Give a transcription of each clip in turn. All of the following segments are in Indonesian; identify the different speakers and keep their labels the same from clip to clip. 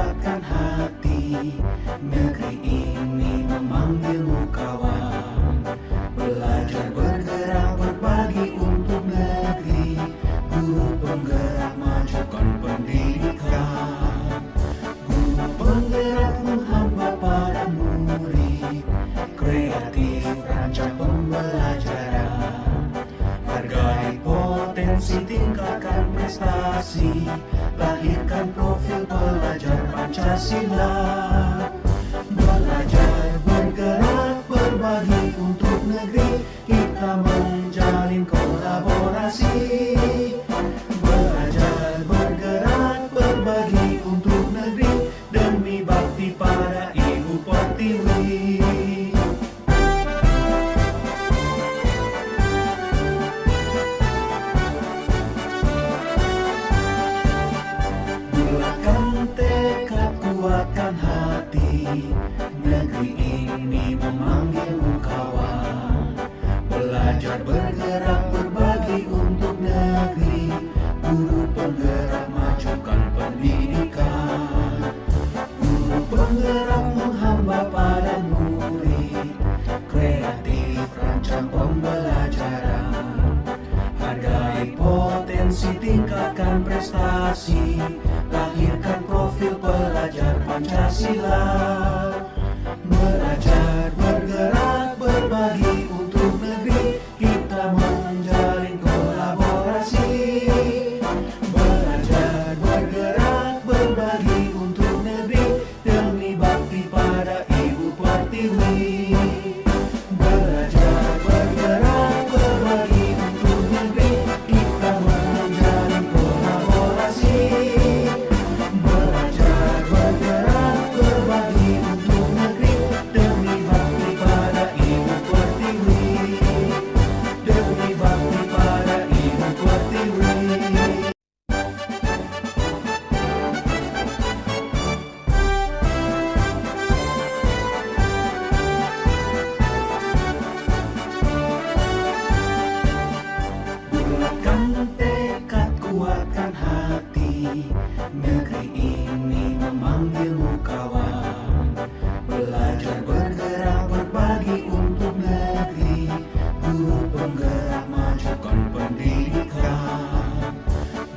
Speaker 1: kuatkan hati. Negeri ini memanggilmu kawan. Belajar bergerak berbagi untuk negeri. Guru penggerak majukan pendidikan. Guru penggerak menghamba pada murid. Kreatif rancang pembelajaran. Hargai potensi, tingkatkan prestasi. Lahirkan profil pelajar Pancasila. Belajar bergerak berbagi untuk negeri. Kita menjalin kolaborasi. Belajar bergerak berbagi untuk negeri. Demi bakti pada Ibu Pertiwi. Bulatkan tekad, kuatkan hati. Negeri ini memanggilmu kawan. Belajar bergerak berbagi untuk negeri. Guru penggerak majukan pendidikan. Guru penggerak menghamba pada murid. Kreatif rancang pembelajaran. Hargai potensi, tingkatkan prestasi. Lahirkan profil pelajar Pancasila. Belajar bergerak berbagi untuk negeri. Kita menjalin kolaborasi. Belajar bergerak berbagi untuk negeri. Demi bakti pada Ibu Pertiwi. Belajar bergerak berbagi untuk negeri. Kita menjalin kolaborasi. Belajar bergerak berbagi untuk negeri. Demi bakti pada Ibu Pertiwi. Demi bakti pada Ibu Pertiwi. Bulatkan tekad, kuatkan hati. Negeri ini memanggilmu kawan. Belajar bergerak berbagi untuk negeri. Guru penggerak majukan pendidikan.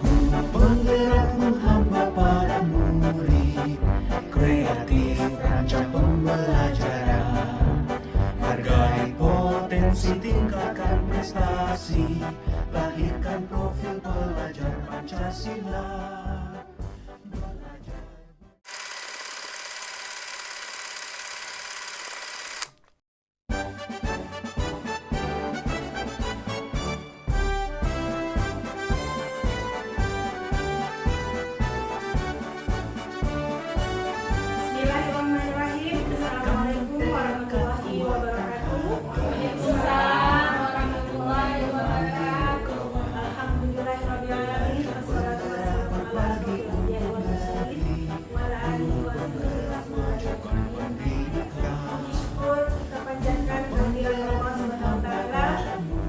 Speaker 1: Guru penggerak menghamba pada murid. Kreatif rancang pembelajaran. Hargai potensi, tingkatkan prestasi. Lahirkan profil pelajar Pancasila. Belajar.
Speaker 2: Bismillahirrahmanirrahim. Assalamualaikum warahmatullahi wabarakatuh. Waalaikumsalam warahmatullahi wabarakatuh. Alhamdulillahirabbil alamin. Wassalatu wassalamu ala rasulillah wa ala alihi wa sahbihi. Syukur kita panjatkan kehadirat Allah Subhanahu wa taala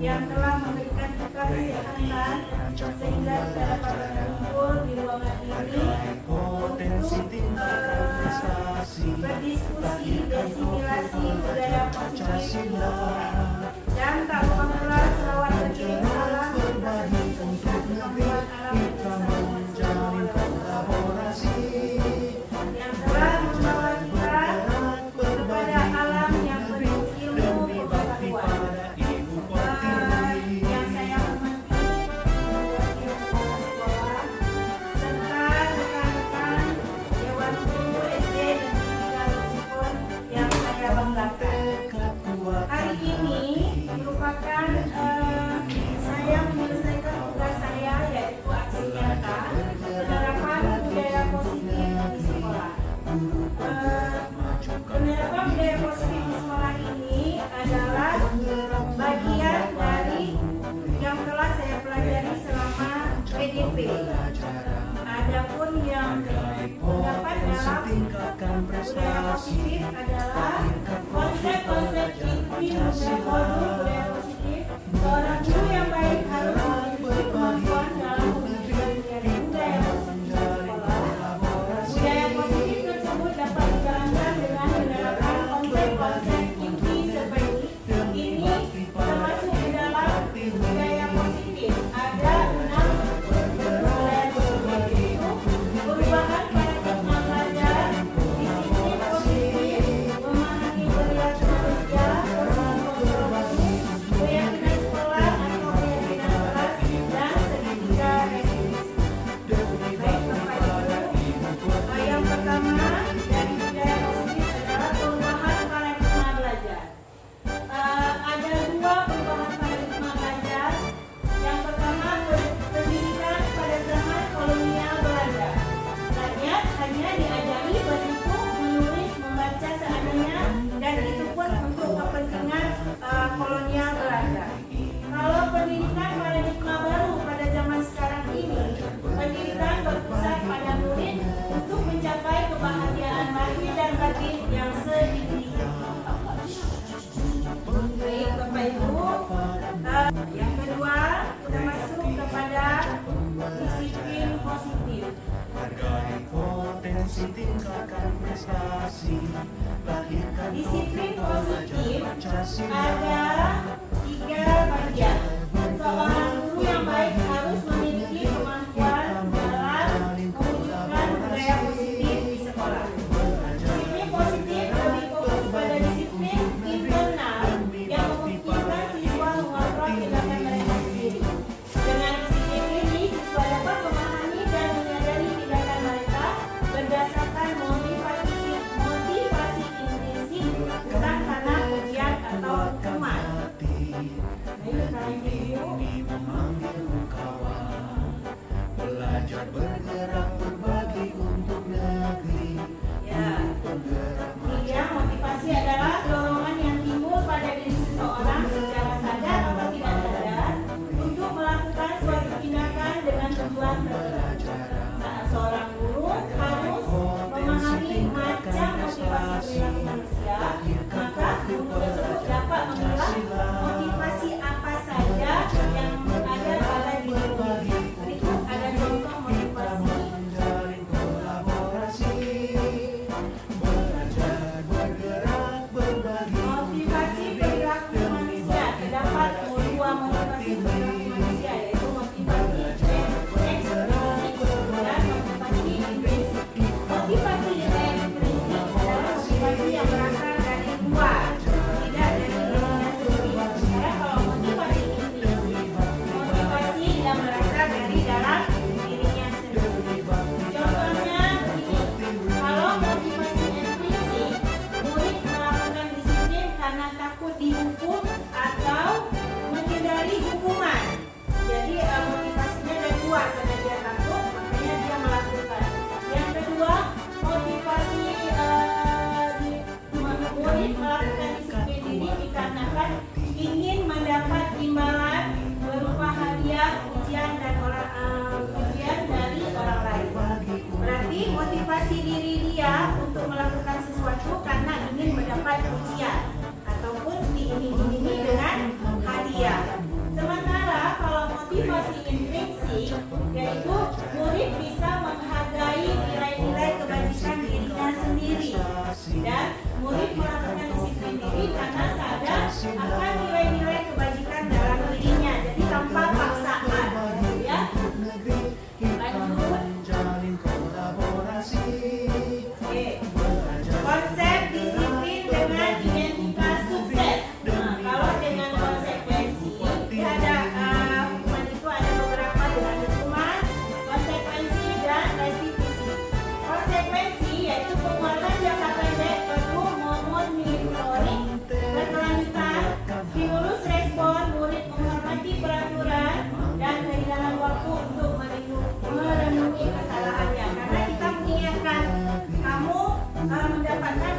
Speaker 2: yang telah memberikan kita kesehatan sehingga kita dapat berkumpul di ruangan ini untuk berdiskusi desimilasi budaya Pancasila dan tak lupa pula selawat berkirim salam bagi untuk kemajuan alam menjalin kolaborasi yang telah membawa kita kepada alam yang penuh ilmu pengetahuan. Yang saya hormati wakil kepala sekolah serta rekan-rekan Dewan Guru SD dan Tinggal Sipun yang saya banggakan. Hari ini merupakan saya menyelesaikan tugas saya, yaitu aksi nyata penerapan budaya positif di sekolah. Penerapan budaya positif di sekolah ini adalah bagian dari yang telah saya pelajari selama PDP. Adapun yang terdapat dalam budaya positif adalah konsep-konsep inti modul budaya positif. Seorang guru yang baik harus memiliki kemampuan dalam memberikan budaya positif di sekolah. Budaya positif murid yang sedidik. Baik Bapak Ibu, yang kedua kita masuk kepada disiplin positif.
Speaker 1: Hargai potensi, tingkatkan prestasi, lahirkan
Speaker 2: Disiplin positif
Speaker 1: Pancasila.
Speaker 2: ada 3 bagian. Seorang guru yang baik harus memiliki kemampuan dalam mewujudkan budaya positif di sekolah. Disiplin positif lebih fokus pada disiplin internal yang memungkinkan siswa mengontrol tindakan mereka sendiri. Dengan disiplin ini, siswa dapat memahami dan menyadari tindakan mereka berdasarkan motivasi intrinsik, bukan karena pujian atau hukuman. Baik, kalian ibu.
Speaker 1: Ini memanggilmu kawan, belajar bergerak berbagi untuk negeri.
Speaker 2: Ya,
Speaker 1: Bergerak
Speaker 2: tiga, motivasi adalah dorongan yang timbul pada diri seseorang secara sadar atau tidak sadar untuk melakukan suatu tindakan dengan tujuan tertentu. Saat seorang guru harus memahami macam motivasi perilaku manusia, maka guru tersebut dapat memilah motivasi apa saja yang ada pada diri. Berikut ada contoh motivasi.
Speaker 1: menjalin kolaborasi, belajar bergerak berbagi.
Speaker 2: Motivasi perilaku manusia terdapat dua motivasi perilaku manusia, yaitu motivasi ekstrinsik dan motivasi intrinsik. Motivasi ekstrinsik adalah motivasi yang berasal dari luar, tidak dari dirinya sendiri. Sementara kalau motivasi intrinsik, motivasi yang berasal dari dalam dirinya sendiri. Contohnya begini, kalau motivasi intrinsik, murid melakukan disiplin karena takut dihukum atau menghindari hukuman. Jadi motivasinya dari luar, karena dia takut, makanya dia melakukan. Yang kedua, motivasi murid melakukan disiplin diri dikarenakan ingin mendapat imbalan berupa hadiah, pujian dari orang lain. Berarti motivasi diri dia untuk melakukan sesuatu karena ingin mendapat pujian ataupun diiming-imingi dengan hadiah. Sementara kalau motivasi intrinsik, yaitu murid bisa menghargai nilai-nilai kebajikan dirinya sendiri, dan murid melakukan disiplin diri karena sadar akan nilai-nilai kebajikan dalam dirinya, jadi tanpa paksaan. Ya, lanjut.
Speaker 1: Menjalin kolaborasi,
Speaker 2: Oke. Konsep disiplin dengan identitas sukses. Nah, kalau dengan konsekuensi, ada hukuman itu ada beberapa dengan hukuman, konsekuensi dan restitusi. Konsekuensi yaitu penguatan jangka pendek perlu monitoring berkelanjutan, stimulus respon, murid menghormati peraturan dan kehilangan waktu untuk merenungi kesalahannya. Karena kita mengingatkan kamu mendapatkan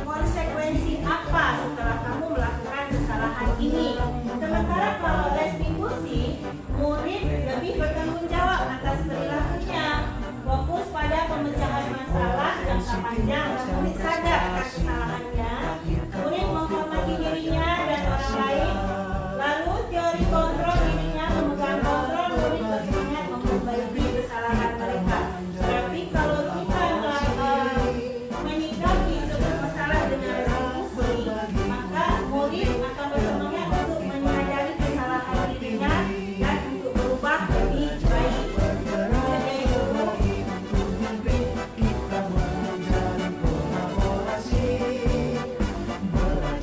Speaker 2: konsekuensi apa setelah kamu melakukan kesalahan ini. Sementara kalau restitusi, murid lebih bertanggung jawab atas perilakunya, fokus pada pemecahan masalah jangka panjang dan murid sadar akan kesalahannya. Murid menghormati dirinya dan orang lain. Lalu teori kontrol dirinya memegang kontrol, murid bersemangat memperbaiki kesalahan mereka. Berarti kalau kita menyikapi sebuah masalah dengan restitusi, maka murid akan bersemangat untuk menyadari kesalahan dirinya dan untuk berubah lebih baik. Sebagai guru,
Speaker 1: kita menjalin kolaborasi, belajar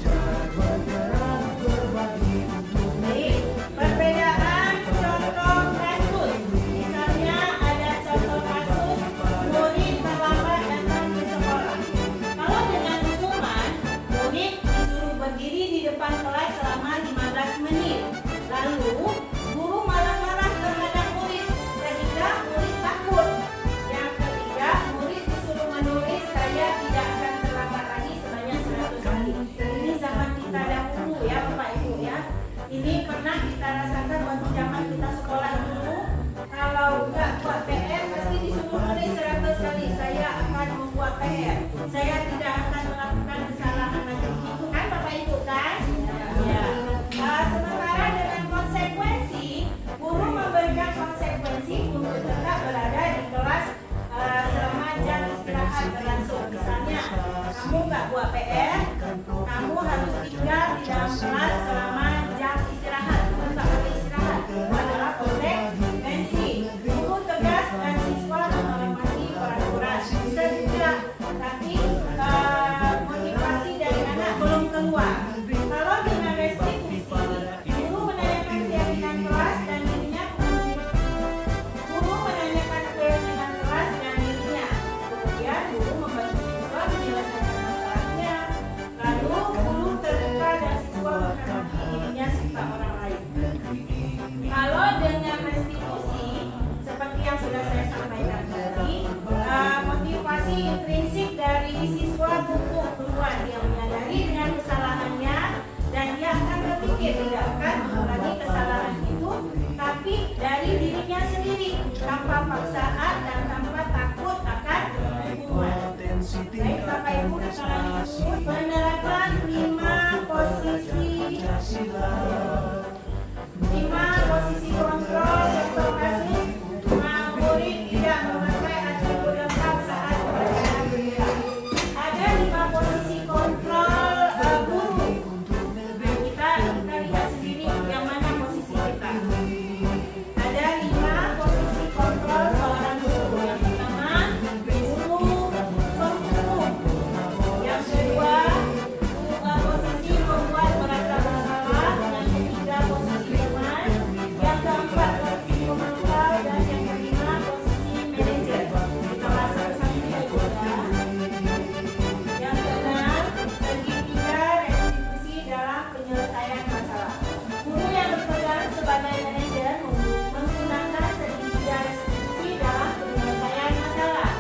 Speaker 2: PR. Saya tidak akan melakukan kesalahan macam itu kan Bapak Ibu kan? Ya. Sementara dengan konsekuensi, guru memberikan konsekuensi untuk tetap berada di kelas selama jam istirahat berlangsung. Misalnya, kamu nggak buat PR, kamu harus tinggal di dalam kelas selama jam istirahat. Tetap beristirahat. Itu adalah konsekuensi. Guru tegas dan siswa menghormati peraturan. Bisa juga, tapi motivasi dari anak belum keluar. Kalau dengan restitusi, guru menanyakan keyakinan kelas dan dirinya. Guru menanyakan keyakinan kelas dan dirinya. Kemudian guru membantu siswa menyelesaikan masalahnya. Lalu guru terbuka dan siswa menghormati dirinya serta orang lain. Kalau dengan restitusi, seperti yang sudah saya sampaikan tadi, motivasi intrinsik dari siswa tumbuh keluar. Dia menyadari dengan kesalahannya dan dia akan berpikir tidak akan mengulangi kesalahan itu, tapi dari dirinya sendiri tanpa paksaan dan tanpa takut akan hukuman. Baik Bapak Ibu, selanjutnya penerapan 5 posisi kontrol. Contoh kasus, murid tidak memakai atribut lengkap saat pelajaran bergerak. Ada 5 posisi kontrol guru. Kita lihat sendiri yang mana posisi kita. Ada 5 posisi kontrol seorang guru. Yang pertama, guru pembunuh. Yang kedua, posisi membuat merasa bersalah. Yang ketiga, posisi teman. Yang keempat, posisi pemantau. Dan yang kelima, posisi manajer. Kita bahas satu-satu ya. Yang keenam, segitiga restitusi dalam penyelesaian masalah. Guru yang berperan sebagai manajer menggunakan segitiga restitusi dalam penyelesaian masalah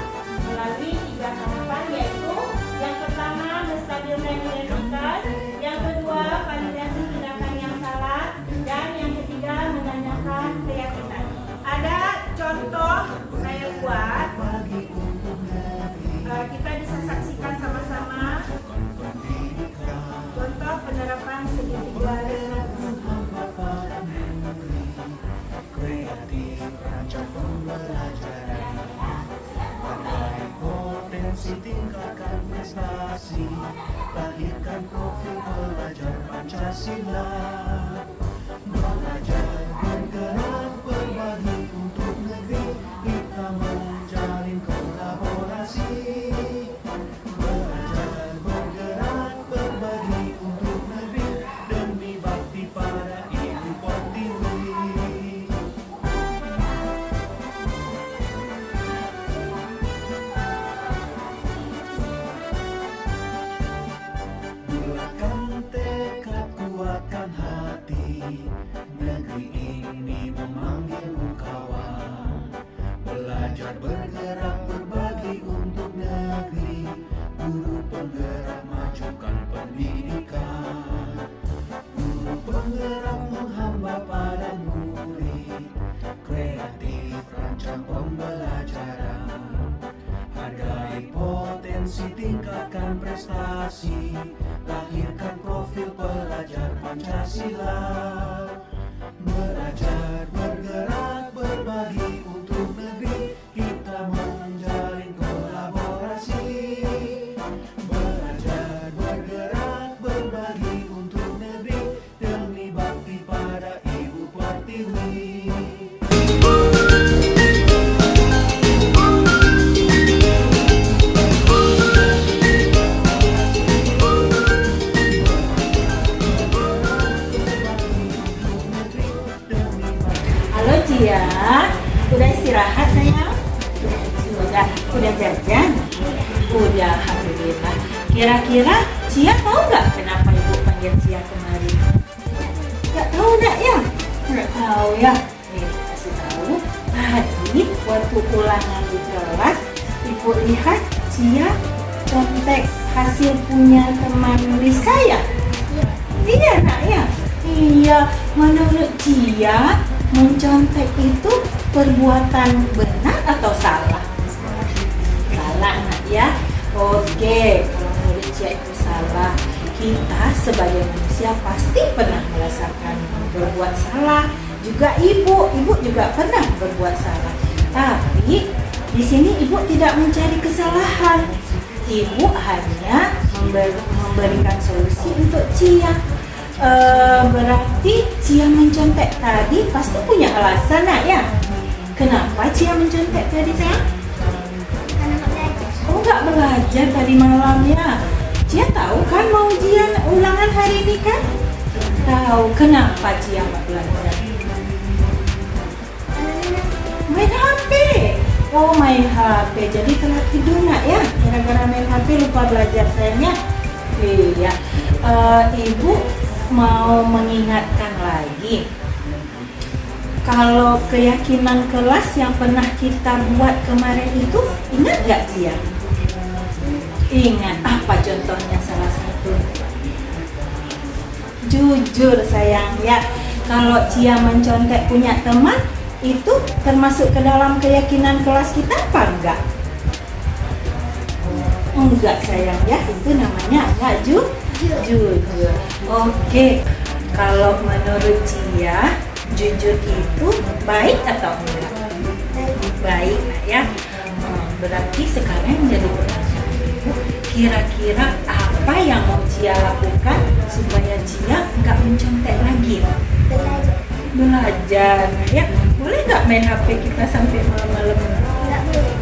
Speaker 2: melalui 3 tahapan, yaitu yang pertama menstabilkan identitas, yang kedua validasi tindakan yang salah, dan yang ketiga menanyakan keyakinan. Ada contoh saya buat, kita bisa saksikan sama-sama contoh penerapan segitiga restitusi.
Speaker 1: Kreatif rancang pembelajaran, hargai potensi, tingkatkan prestasi, lahirkan profil pelajar Pancasila. Belajar bergerak berbagi untuk negeri, kita menjalin kolaborasi. Belajar bergerak berbagi untuk negeri, demi bakti pada Ibu Pertiwi. Bulatkan tekad, kuatkan hati, negeri ini memanggilmu kawan. Belajar bergerak berbagi untuk negeri, guru penggerak majukan pendidikan. Guru penggerak menghamba pada murid, kreatif rancang pembelajaran. Hargai potensi, tingkatkan prestasi, lahirkan profil pelajar Pancasila. Belajar bergerak berbagi untuk negeri, kita menjalin kolaborasi. Belajar bergerak berbagi untuk negeri, demi bakti pada Ibu Pertiwi.
Speaker 2: Halo Cia, udah istirahat sayang? Udah jajan? Udah, alhamdulillah. Kira-kira Cia tahu nggak kenapa ibu panggil Cia kemari? Nggak tahu nak ya? Nggak tahu ya? Nih, kasih tahu. Tadi waktu ulangan di kelas, ibu lihat Cia contek hasil punya teman Lisa ya? Iya nak ya? Iya, menurut Cia mencontek itu perbuatan benar atau salah? Salah nak ya. Oke, kalau menurut Cia itu salah. Kita sebagai manusia pasti pernah merasakan berbuat salah. Juga ibu juga pernah berbuat salah. Tapi di sini ibu tidak mencari kesalahan. Ibu hanya memberikan solusi untuk Cia. Berarti Cia mencontek tadi pasti punya alasan, nak ya? Kenapa Cia mencontek tadi, sayang?
Speaker 3: Karena nggak belajar.
Speaker 2: Oh, nggak belajar tadi malamnya. Cia tahu kan mau ujian ulangan hari ini kan? Tahu kenapa Cia nggak belajar? Main HP. Oh, main HP. Jadi telat tidur, nak ya? Gara-gara main HP lupa belajar, sayangnya. Iya. Ibu mau mengingatkan lagi. Kalau keyakinan kelas yang pernah kita buat kemarin itu, ingat gak Cia? Ingat. Apa contohnya salah satu? Jujur, sayang ya. Kalau Cia mencontek punya teman, itu termasuk ke dalam keyakinan kelas kita apa enggak? Enggak, sayang ya. Itu namanya enggak jujur. Oke. Kalau menurut Cia, jujur itu baik atau enggak? Baik, nak ya. Berarti sekarang jadi pertanyaan ibu, kira-kira apa yang mau Cia lakukan supaya Cia nggak mencontek lagi? Belajar, nah ya. Boleh nggak main HP kita sampai malam-malam?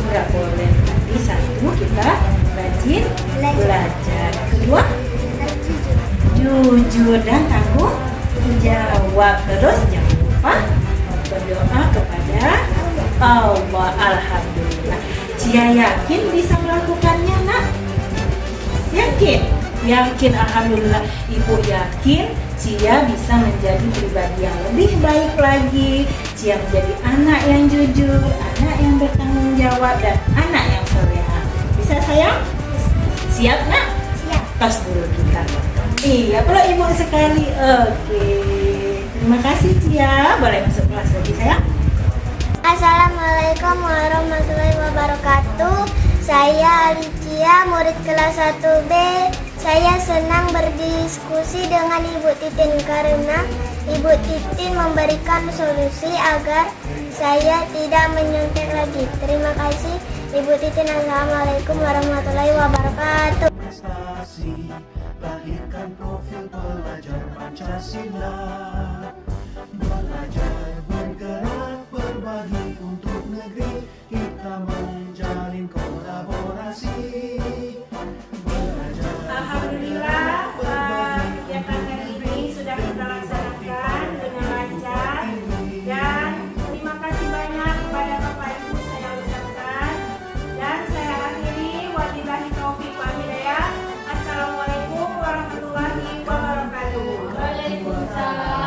Speaker 2: Nggak boleh. Nanti satu, kita rajin belajar. Kedua, jujur dan tanggung jawab. Terus jangan lupa berdoa kepada Allah. Alhamdulillah. Cia yakin bisa melakukannya, nak? Yakin, alhamdulillah. Ibu yakin Cia bisa menjadi pribadi yang lebih baik lagi. Cia menjadi anak yang jujur, anak yang bertanggung jawab, dan anak yang soleha. Bisa, sayang? Siap, nak?
Speaker 3: Siap.
Speaker 2: Tos dulu kita. Iya, peluk ibu sekali. Oke. Terima kasih, Cia. Boleh masuk kelas lagi, sayang?
Speaker 3: Assalamualaikum warahmatullahi wabarakatuh. Saya Alicia, murid kelas 1B. Saya senang berdiskusi dengan Ibu Titin karena Ibu Titin memberikan solusi agar saya tidak menyontek lagi. Terima kasih Ibu Titin. Assalamualaikum warahmatullahi wabarakatuh.
Speaker 1: Prestasi, lahirkan profil pelajar Pancasila. Belajar, bergerak, berbagi untuk negeri. Kita menjalin kolaborasi. Belajar,
Speaker 2: Alhamdulillah, kegiatan hari ini sudah kita laksanakan dengan lancar, dan terima kasih banyak kepada Bapak Ibu saya ucapkan, dan saya akhiri. Wabillahi taufiq wal hidayah. Assalamualaikum warahmatullahi wabarakatuh. Waalaikumsalam.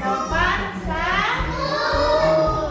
Speaker 2: Sopan santun.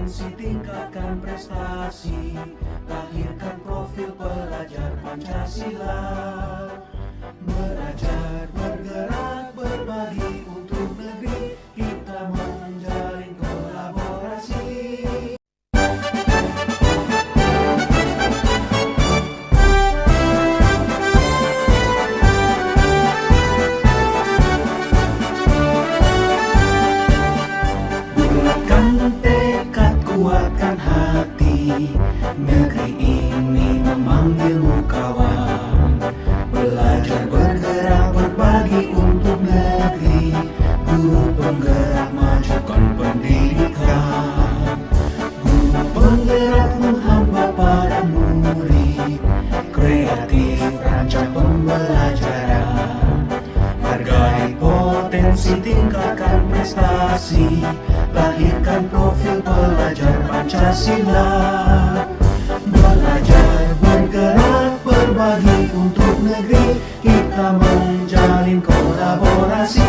Speaker 1: berpotensi tingkatkan prestasi, lahirkan profil pelajar Pancasila. Belajar, bergerak, berbagi untuk negeri, kita menjalin kolaborasi. Bulatkan tekad, kuatkan hati, negeri ini memanggilmu kawan. Belajar, bergerak, berbagi untuk negeri, guru penggerak majukan pendidikan. Guru penggerak menghamba pada murid, kreatif rancang pembelajaran. Hargai potensi, tingkatkan prestasi, lahirkan profil pelajar Pancasila. Belajar, bergerak, berbagi untuk negeri, kita menjalin kolaborasi.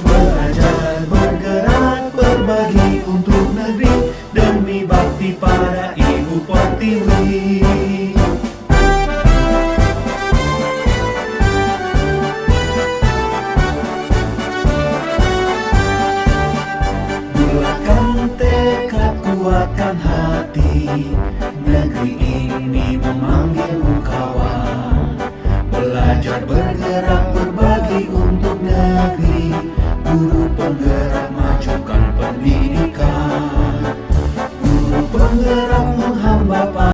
Speaker 1: Belajar, bergerak, berbagi untuk negeri, demi bakti pada Ibu Pertiwi. Bulatkan tekad, kuatkan hati, negeri ini memanggilmu kawan. Belajar, bergerak, berbagi untuk negeri,